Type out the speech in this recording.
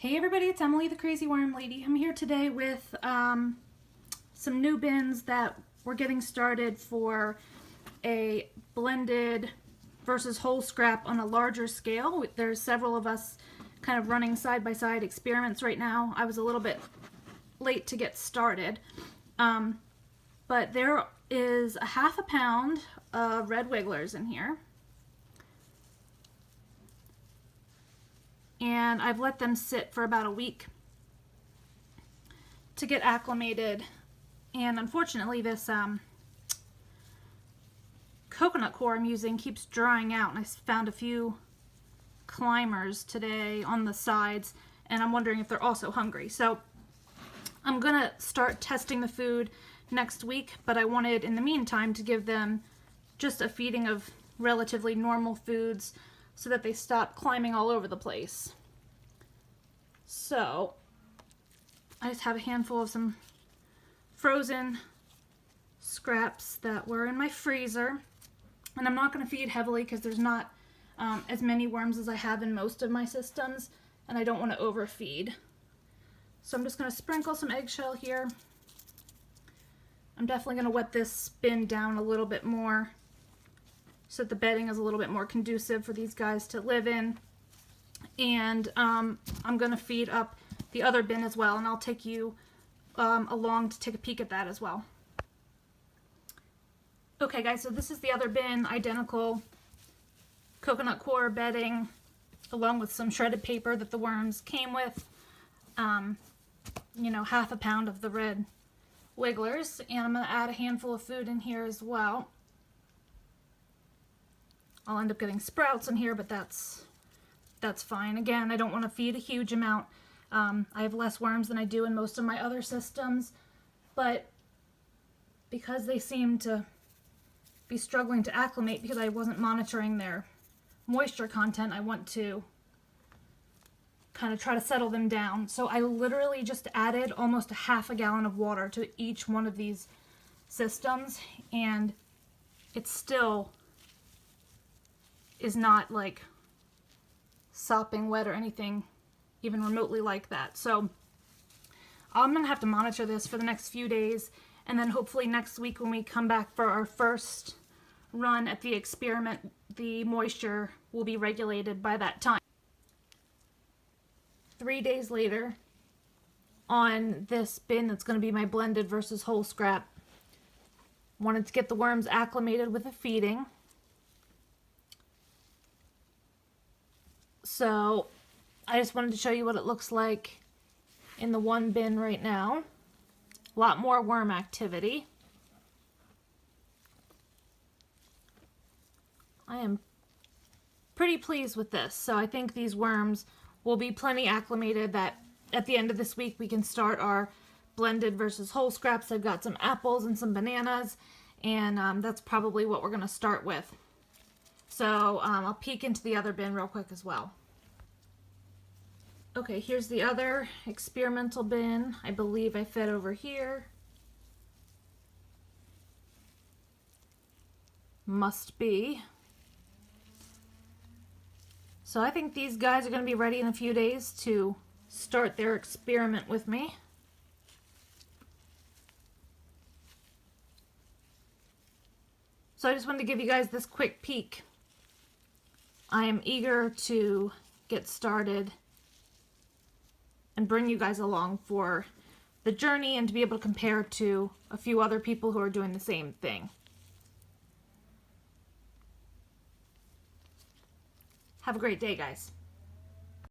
Hey everybody, it's Emily the Crazy Worm Lady. I'm here today with some new bins that we're getting started for a blended versus whole scrap on a larger scale. There's several of us kind of running side-by-side experiments right now. I was a little bit late to get started, but there is a half a pound of red wigglers in here. And I've let them sit for about a week to get acclimated. And unfortunately this coconut core I'm using keeps drying out, and I found a few climbers today on the sides, and I'm wondering if they're also hungry. So I'm gonna start testing the food next week, but I wanted in the meantime to give them just a feeding of relatively normal foods so that they stop climbing all over the place. So I just have a handful of some frozen scraps that were in my freezer, and I'm not going to feed heavily because there's not as many worms as I have in most of my systems, and I don't want to overfeed. So I'm just going to sprinkle some eggshell here. I'm definitely going to wet this bin down a little bit more so that the bedding is a little bit more conducive for these guys to live in. And I'm going to feed up the other bin as well, and I'll take you along to take a peek at that as well. Okay guys, so this is the other bin, identical coconut core bedding along with some shredded paper that the worms came with. You know, half a pound of the red wigglers, and I'm going to add a handful of food in here as well. I'll end up getting sprouts in here, but that's fine. Again, I don't want to feed a huge amount. I have less worms than I do in most of my other systems, but because they seem to be struggling to acclimate because I wasn't monitoring their moisture content, I want to kind of try to settle them down. So I literally just added almost a half a gallon of water to each one of these systems, and it still is not like sopping wet or anything even remotely like that. So I'm gonna have to monitor this for the next few days, and then hopefully next week when we come back for our first run at the experiment, the moisture will be regulated by that time. 3 days later, on this bin that's going to be my blended versus whole scrap, wanted to get the worms acclimated with a feeding. So I just wanted to show you what it looks like in the one bin right now. A lot more worm activity. I am pretty pleased with this. So I think these worms will be plenty acclimated that at the end of this week we can start our blended versus whole scraps. I've got some apples and some bananas, and that's probably what we're going to start with. So I'll peek into the other bin real quick as well. Okay, here's the other experimental bin. I believe I fed over here. Must be. So I think these guys are going to be ready in a few days to start their experiment with me. So I just wanted to give you guys this quick peek. I am eager to get started and bring you guys along for the journey and to be able to compare to a few other people who are doing the same thing. Have a great day, guys.